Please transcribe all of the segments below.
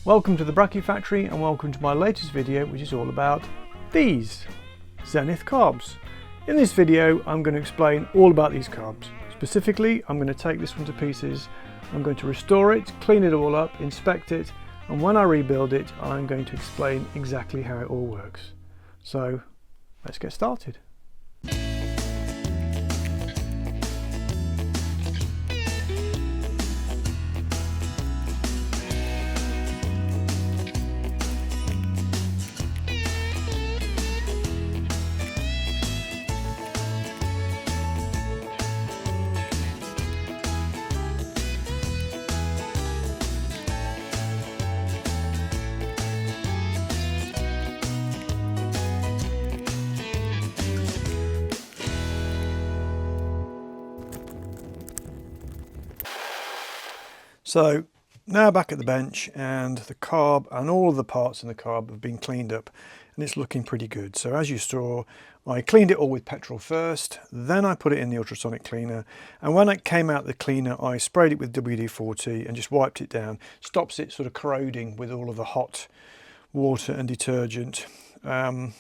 Welcome to the Bracky Factory and welcome to my latest video, which is all about these Zenith carbs. In this video I'm going to explain all about these carbs. Specifically, I'm going to take this one to pieces, I'm going to restore it, clean it all up, inspect it, and when I rebuild it I'm going to explain exactly how it all works. So let's get started. So now back at the bench, and the carb and all of the parts in the carb have been cleaned up and it's looking pretty good. So as you saw, I cleaned it all with petrol first, then I put it in the ultrasonic cleaner, and when it came out the cleaner I sprayed it with WD-40 and just wiped it down. Stops it sort of corroding with all of the hot water and detergent. I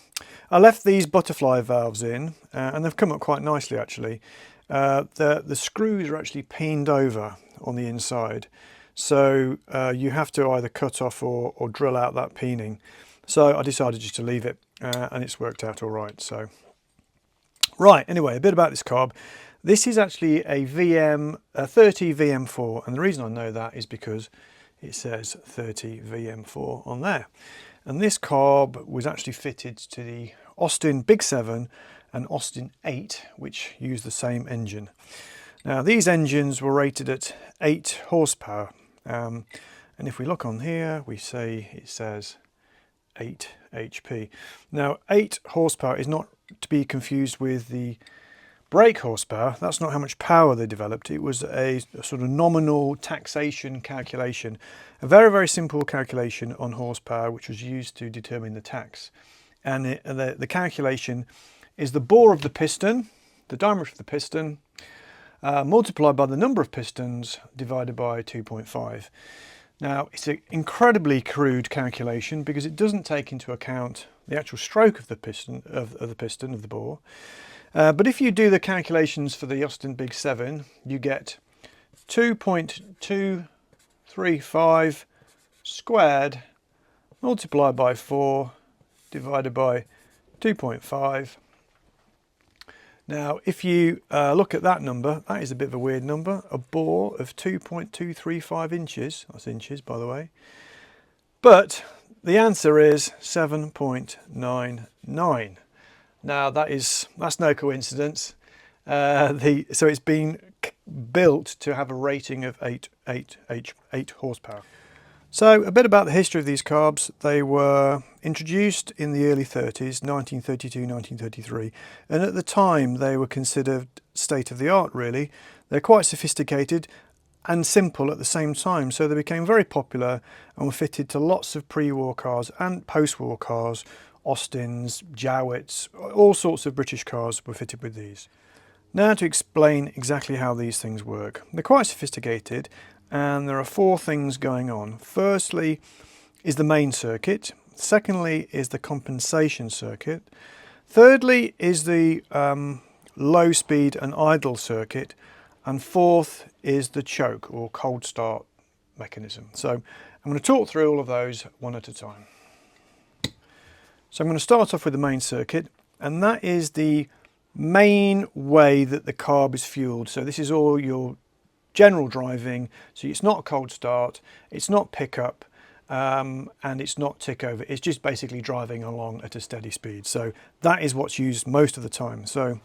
left these butterfly valves in and they've come up quite nicely actually. The screws are actually peened over on the inside, so you have to either cut off or drill out that peening. So I decided just to leave it and it's worked out all right. So right, anyway, a bit about this carb. This is actually a 30 VM4, and the reason I know that is because it says 30 VM4 on there. And this carb was actually fitted to the Austin Big 7 and Austin 8, which use the same engine. Now these engines were rated at 8 horsepower, and if we look on here we say it says 8 HP. Now 8 horsepower is not to be confused with the brake horsepower. That's not how much power they developed. It was a sort of nominal taxation calculation, a very simple calculation on horsepower which was used to determine the tax. And the calculation is the bore of the piston, the diameter of the piston, multiplied by the number of pistons divided by 2.5. Now it's an incredibly crude calculation because it doesn't take into account the actual stroke of the piston of the bore. But if you do the calculations for the Austin Big 7, you get 2.235 squared multiplied by 4 divided by 2.5. Now if you look at that number, that is a bit of a weird number, a bore of 2.235 inches, that's inches by the way, but the answer is 7.99. Now that's no coincidence. So it's been built to have a rating of 8 horsepower. So a bit about the history of these carbs. They were introduced in the early 30s, 1932, 1933, and at the time they were considered state of the art really. They're quite sophisticated and simple at the same time, so they became very popular and were fitted to lots of pre-war cars and post-war cars. Austins, Jowetts, all sorts of British cars were fitted with these. Now to explain exactly how these things work. They're quite sophisticated and there are 4 things going on. Firstly is the main circuit. Secondly is the compensation circuit. Thirdly is the low speed and idle circuit. And fourth is the choke or cold start mechanism. So I'm going to talk through all of those one at a time. So I'm going to start off with the main circuit, and that is the main way that the carb is fueled. So this is all your general driving, so it's not cold start, it's not pickup, and it's not tick over. It's just basically driving along at a steady speed. So that is what's used most of the time. So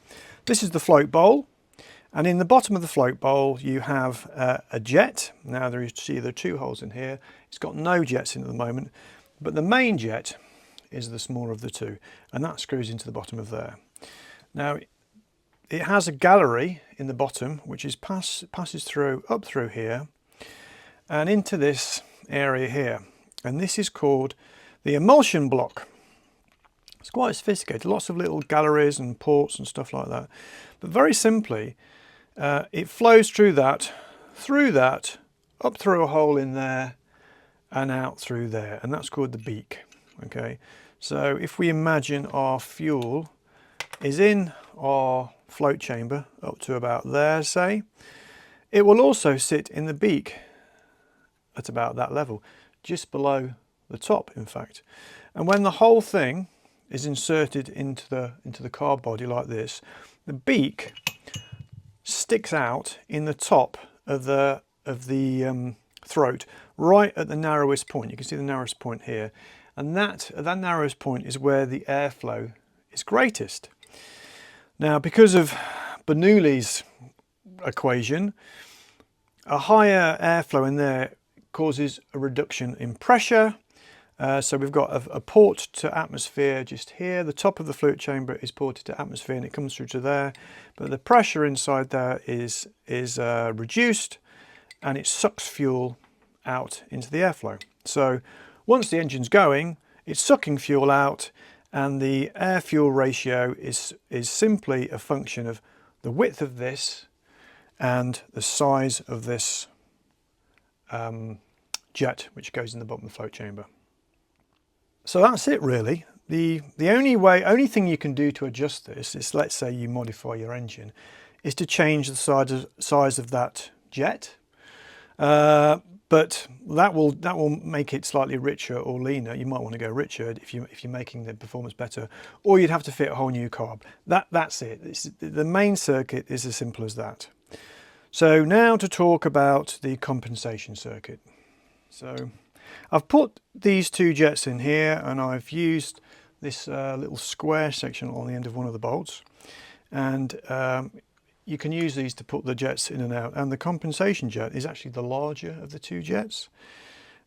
this is the float bowl, and in the bottom of the float bowl you have a jet. Now there are 2 holes in here. It's got no jets in at the moment, but the main jet is the smaller of the 2, and that screws into the bottom of there. Now it has a gallery in the bottom which is passes through up through here and into this area here, and this is called the emulsion block. It's quite sophisticated, lots of little galleries and ports and stuff like that, but very simply it flows through that, up through a hole in there, and out through there, and that's called the beak. Okay, so if we imagine our fuel is in our float chamber up to about there, say, it will also sit in the beak at about that level, just below the top, in fact. And when the whole thing is inserted into the carb body like this, the beak sticks out in the top of the throat, right at the narrowest point. You can see the narrowest point here, and that at that narrowest point is where the airflow is greatest. Now, because of Bernoulli's equation, a higher airflow in there causes a reduction in pressure. So we've got a port to atmosphere just here. The top of the fluid chamber is ported to atmosphere and it comes through to there. But the pressure inside there is reduced, and it sucks fuel out into the airflow. So once the engine's going, it's sucking fuel out, and the air-fuel ratio is simply a function of the width of this and the size of this jet which goes in the bottom of the float chamber. So that's it really. The only thing you can do to adjust this is, let's say you modify your engine, is to change the size of that jet. But that will make it slightly richer or leaner. You might want to go richer if you're making the performance better, or you'd have to fit a whole new carb. That's it. The main circuit is as simple as that. So now to talk about the compensation circuit. So I've put these two jets in here, and I've used this little square section on the end of one of the bolts, and you can use these to put the jets in and out, and the compensation jet is actually the larger of the two jets.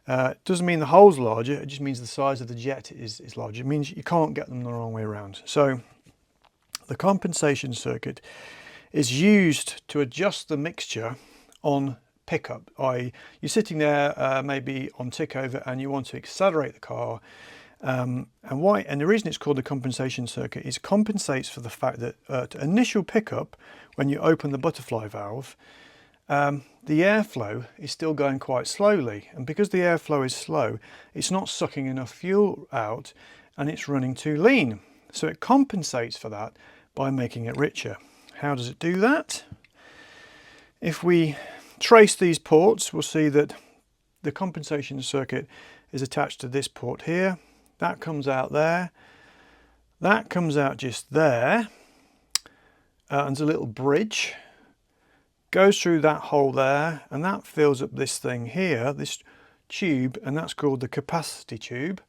It doesn't mean the hole's larger, it just means the size of the jet is larger. It means you can't get them the wrong way around. So the compensation circuit is used to adjust the mixture on pickup. You're sitting there maybe on tick over and you want to accelerate the car, and the reason it's called the compensation circuit is compensates for the fact that at initial pickup, when you open the butterfly valve, the airflow is still going quite slowly, and because the airflow is slow, it's not sucking enough fuel out and it's running too lean. So it compensates for that by making it richer. How does it do that? If we trace these ports, we'll see that the compensation circuit is attached to this port here. That comes out there. That comes out just there. And there's a little bridge. Goes through that hole there, and that fills up this thing here, this tube, and that's called the capacity tube.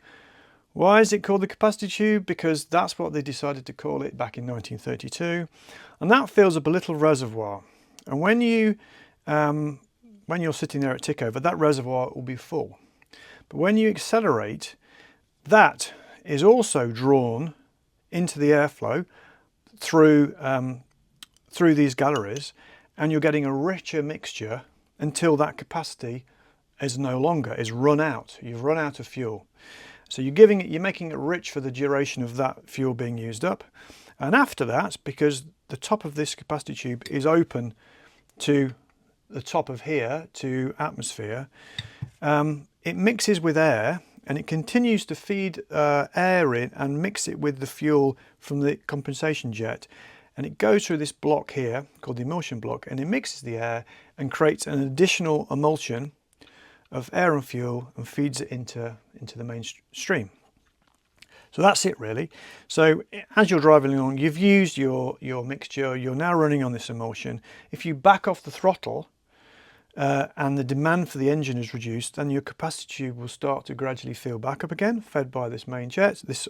Why is it called the capacity tube? Because that's what they decided to call it back in 1932. And that fills up a little reservoir. And when you're sitting there at tick over, that reservoir will be full. But when you accelerate, that is also drawn into the airflow through these galleries, and you're getting a richer mixture until that capacity is run out. You've run out of fuel. So you're making it rich for the duration of that fuel being used up. And after that, because the top of this capacity tube is open to the top of here, to atmosphere, it mixes with air, and it continues to feed air in and mix it with the fuel from the compensation jet. And it goes through this block here, called the emulsion block, and it mixes the air and creates an additional emulsion of air and fuel and feeds it into the main stream. So that's it really. So as you're driving along, you've used your mixture, you're now running on this emulsion. If you back off the throttle and the demand for the engine is reduced, then your capacity tube will start to gradually fill back up again, fed by this main jet, this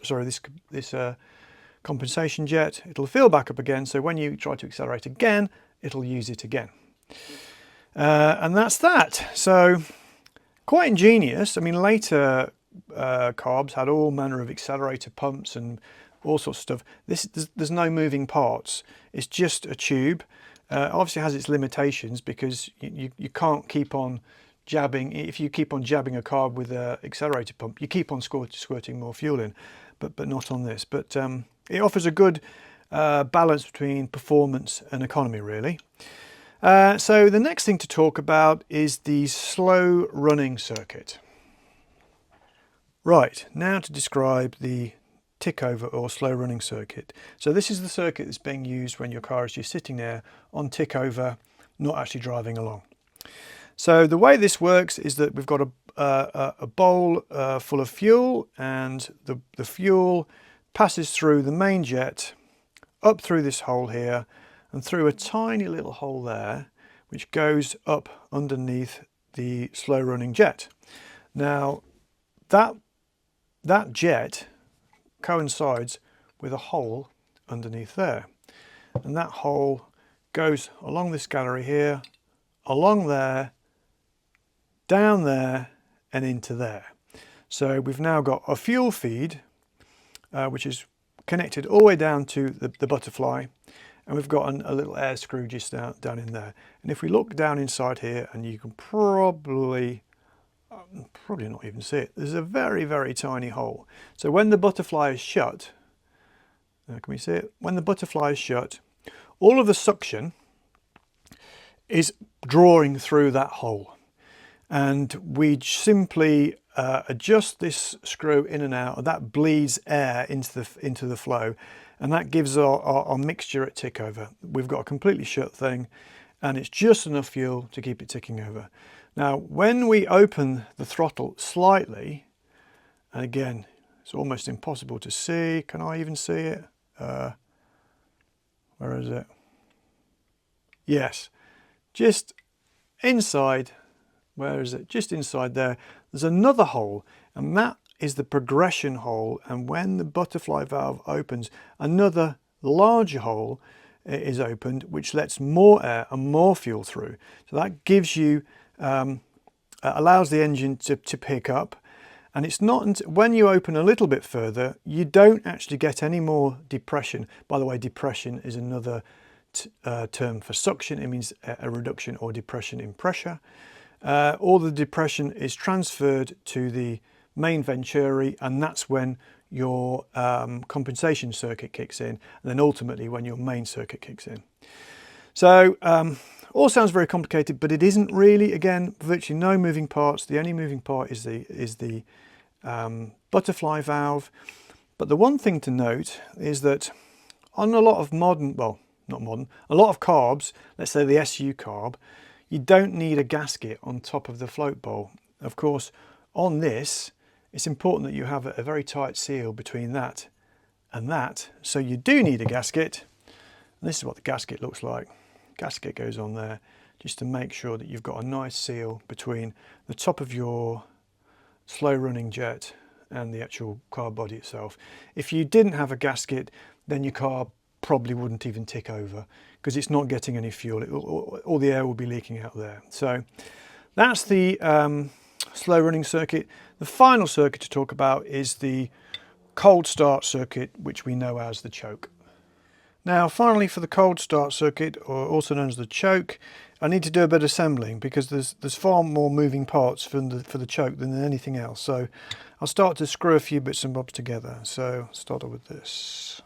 compensation jet. It'll fill back up again, so when you try to accelerate again, it'll use it again. And that's that. So quite ingenious. I mean, later carbs had all manner of accelerator pumps and all sorts of stuff. There's no moving parts. It's just a tube. Obviously it has its limitations because you can't keep on jabbing. If you keep on jabbing a carb with an accelerator pump, you keep on squirting more fuel in, but not on this. But it offers a good balance between performance and economy really. So the next thing to talk about is the slow running circuit. Right, now to describe the tick over or slow running circuit. So this is the circuit that's being used when your car is just sitting there on tick over, not actually driving along. So the way this works is that we've got a bowl full of fuel, and the fuel passes through the main jet, up through this hole here, and through a tiny little hole there, which goes up underneath the slow running jet. Now that jet coincides with a hole underneath there, and that hole goes along this gallery here, along there, down there, and into there. So we've now got a fuel feed which is connected all the way down to the butterfly, and we've got a little air screw just down in there. And if we look down inside here, and you can probably not even see it, there's a very, very tiny hole. So when the butterfly is shut, can we see it? When the butterfly is shut, all of the suction is drawing through that hole, and we simply adjust this screw in and out, and that bleeds air into the flow, and that gives our mixture at tick over. We've got a completely shut thing, and it's just enough fuel to keep it ticking over. Now when we open the throttle slightly, and again it's almost impossible to see, can I even see it? Where is it? Yes, just inside, where is it? Just inside there, there's another hole, and that is the progression hole, and when the butterfly valve opens, another larger hole is opened, which lets more air and more fuel through. So that gives you, allows the engine to pick up. And it's not when you open a little bit further, you don't actually get any more depression. By the way, depression is another term for suction. It means a reduction or depression in pressure. All the depression is transferred to the main venturi, and that's when your compensation circuit kicks in, and then ultimately when your main circuit kicks in. So all sounds very complicated, but it isn't really. Again, virtually no moving parts. The only moving part is the butterfly valve. But the one thing to note is that on a lot of modern, well, not modern, a lot of carbs, let's say the SU carb, you don't need a gasket on top of the float bowl. Of course, on this, it's important that you have a very tight seal between that and that. So you do need a gasket. And this is what the gasket looks like. Gasket goes on there just to make sure that you've got a nice seal between the top of your slow running jet and the actual car body itself. If you didn't have a gasket, then your car probably wouldn't even tick over, because it's not getting any fuel. All the air will be leaking out there. So that's the slow running circuit. The final circuit to talk about is the cold start circuit, which we know as the choke. Now finally, for the cold start circuit, or also known as the choke, I need to do a bit of assembling, because there's far more moving parts for the choke than anything else. So I'll start to screw a few bits and bobs together. So I'll start off with this.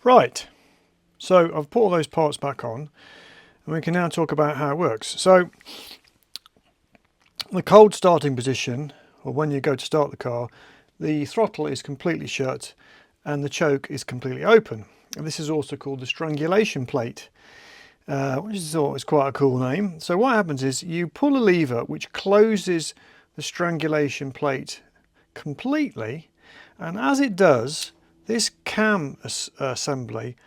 Right, so I've put all those parts back on, and we can now talk about how it works. So the cold starting position, or when you go to start the car, the throttle is completely shut and the choke is completely open. And this is also called the strangulation plate, which is always quite a cool name. So what happens is you pull a lever which closes the strangulation plate completely, and as it does, this cam assembly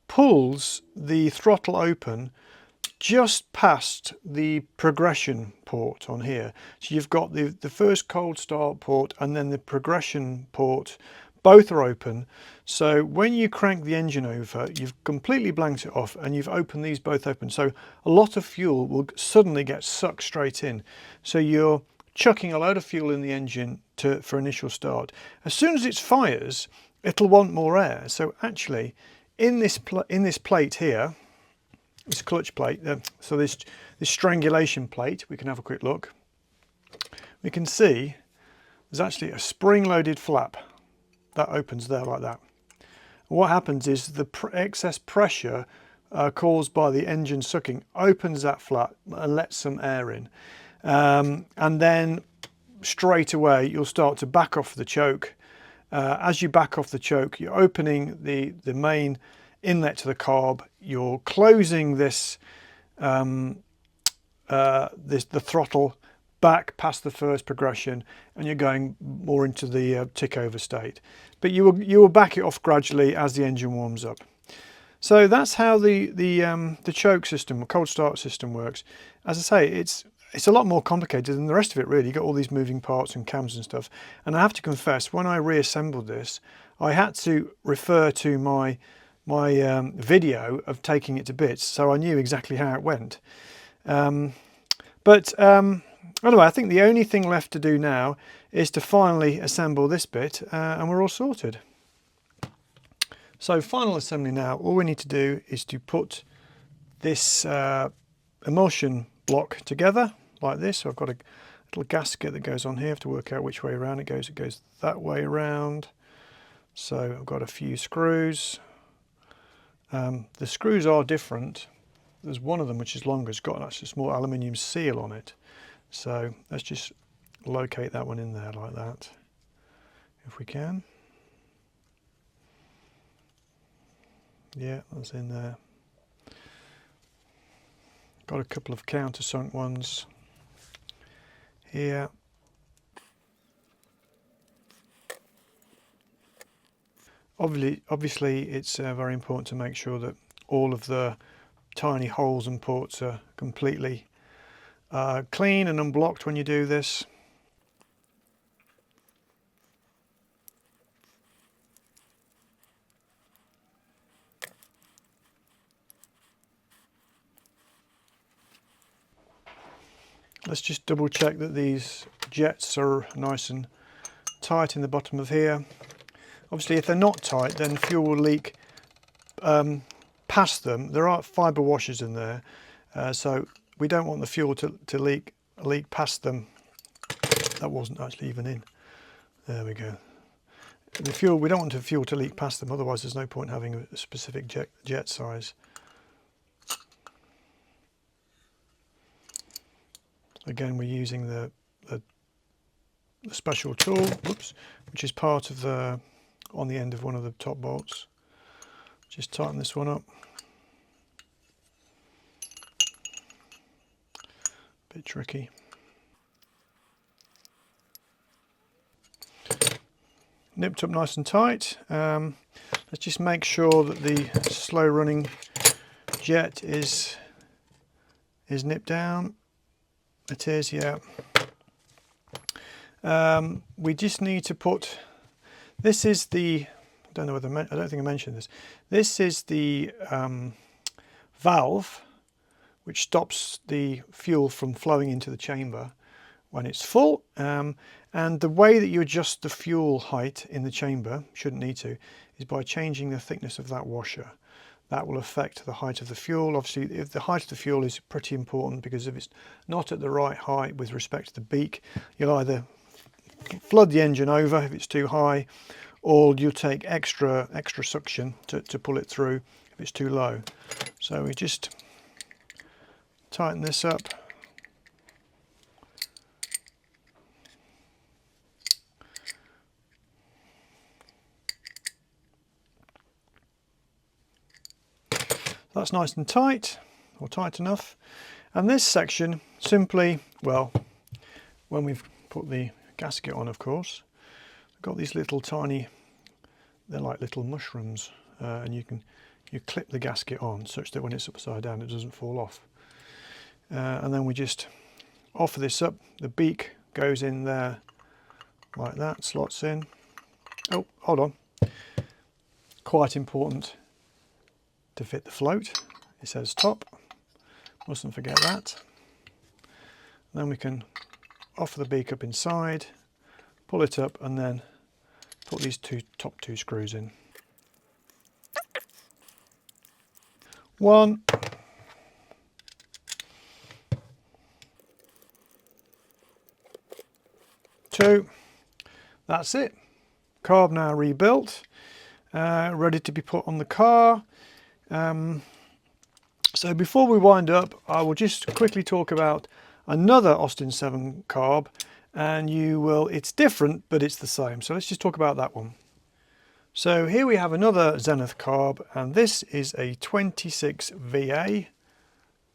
pulls the throttle open just past the progression port on here. So you've got the first cold start port and then the progression port, both are open. So when you crank the engine over, you've completely blanked it off and you've opened these both open. So a lot of fuel will suddenly get sucked straight in. So you're chucking a load of fuel in the engine for initial start. As soon as it fires, it'll want more air. So actually in this plate here, this clutch plate, so this strangulation plate, we can have a quick look. We can see there's actually a spring-loaded flap that opens there like that. And what happens is the excess pressure caused by the engine sucking opens that flap and lets some air in. And then straight away you'll start to back off the choke. As you back off the choke, you're opening the main inlet to the carb, you're closing this the throttle back past the first progression, and you're going more into the tick over state. But you will back it off gradually as the engine warms up. So that's how the choke system, cold start system, works. As I say, it's a lot more complicated than the rest of it really. You've got all these moving parts and cams and stuff. And I have to confess, when I reassembled this, I had to refer to my video of taking it to bits, so I knew exactly how it went. Anyway, I think the only thing left to do now is to finally assemble this bit, and we're all sorted. So final assembly now, all we need to do is to put this emulsion block together like this. So I've got a little gasket that goes on here. I have to work out which way around it goes. It goes that way around. So I've got a few screws. The screws are different. There's one of them which is longer, it's got actually a small aluminium seal on it. So let's just locate that one in there like that, if we can. Yeah, that's in there. Got a couple of countersunk ones here. Obviously it's very important to make sure that all of the tiny holes and ports are completely clean and unblocked when you do this. Let's just double check that these jets are nice and tight in the bottom of here. Obviously if they're not tight, then fuel will leak past them. There are fibre washers in there, so we don't want the fuel to leak past them. That wasn't actually even in. There we go. The fuel, we don't want the fuel to leak past them, otherwise there's no point having a specific jet size. Again, we're using the special tool, which is part of on the end of one of the top bolts. Just tighten this one up. Bit tricky. Nipped up nice and tight. Let's just make sure that the slow running jet is nipped down. It is, yeah. We just need to put, this is the, I don't know whether, I don't think I mentioned this. This is the valve which stops the fuel from flowing into the chamber when it's full. And the way that you adjust the fuel height in the chamber, shouldn't need to, is by changing the thickness of that washer. That will affect the height of the fuel. Obviously, if the height of the fuel is pretty important, because if it's not at the right height with respect to the beak, you'll either flood the engine over if it's too high, or you'll take extra suction to pull it through if it's too low. So we just tighten this up. That's nice and tight, or tight enough. And this section simply, well, when we've put the gasket on, of course, I've got these little tiny they're like little mushrooms, and you clip the gasket on such that when it's upside down it doesn't fall off. And then we just offer this up. The beak goes in there like that, slots in. Oh, hold on. Quite important to fit the float. It says top. Mustn't forget that. Then we can offer the beak up inside, pull it up, and then put these top two screws in. 1, 2. That's it. Carb now rebuilt, ready to be put on the car. So before we wind up, I will just quickly talk about another Austin 7 carb, and it's different, but it's the same. So let's just talk about that one. So here we have another Zenith carb, and this is a 26 VA.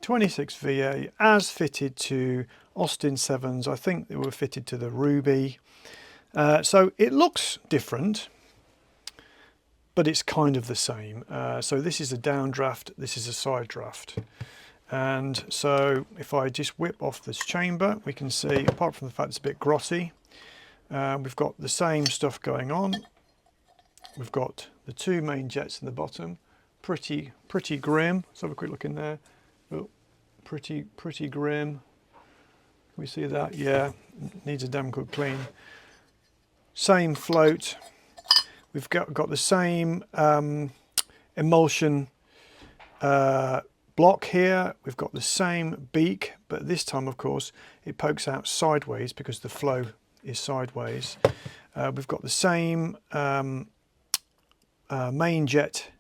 26 VA as fitted to Austin 7s. I think they were fitted to the Ruby. So it looks different, but it's kind of the same. So this is a downdraft, this is a side draft. And so if I just whip off this chamber, we can see, apart from the fact it's a bit grotty, we've got the same stuff going on. We've got the 2 main jets in the bottom, pretty grim. Let's have a quick look in there. Oh, pretty grim. Can we see that? Yeah, needs a damn good clean. Same float. We've got the same emulsion block here. We've got the same beak, but this time, of course, it pokes out sideways because the flow is sideways. We've got the same main jet.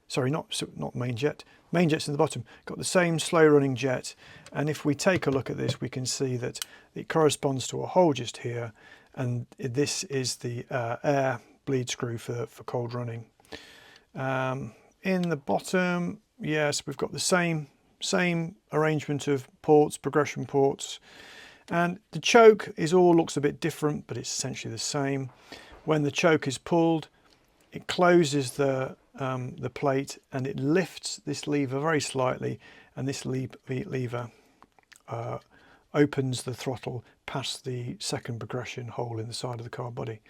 Sorry, not main jet. Main jet's in the bottom. Got the same slow running jet, and if we take a look at this, we can see that it corresponds to a hole just here, and this is the air bleed screw for cold running. In the bottom, yes, we've got the same arrangement of ports, progression ports, and the choke looks a bit different, but it's essentially the same. When the choke is pulled, it closes the plate and it lifts this lever very slightly, and this lever opens the throttle past the second progression hole in the side of the car body.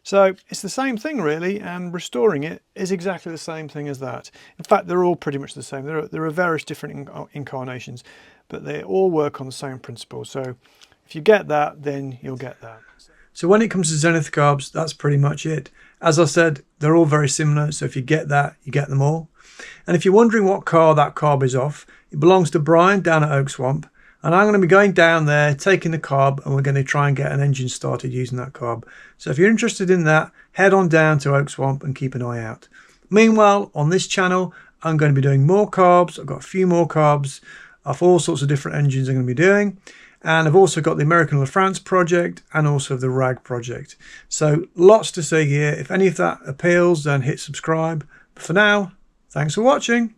So it's the same thing really, and restoring it is exactly the same thing as that. In fact, they're all pretty much the same. There are various different incarnations, but they all work on the same principle. So if you get that, then you'll get that. So when it comes to Zenith carbs, that's pretty much it. As I said, they're all very similar, so if you get that, you get them all. And if you're wondering what car that carb is off, it belongs to Brian down at Oak Swamp, and I'm going to be going down there, taking the carb, and we're going to try and get an engine started using that carb. So if you're interested in that, head on down to Oak Swamp and keep an eye out. Meanwhile, on this channel, I'm going to be doing more carbs. I've got a few more carbs of all sorts of different engines I'm going to be doing. And I've also got the American LaFrance project and also the RAG project. So lots to see here. If any of that appeals, then hit subscribe. But for now, thanks for watching.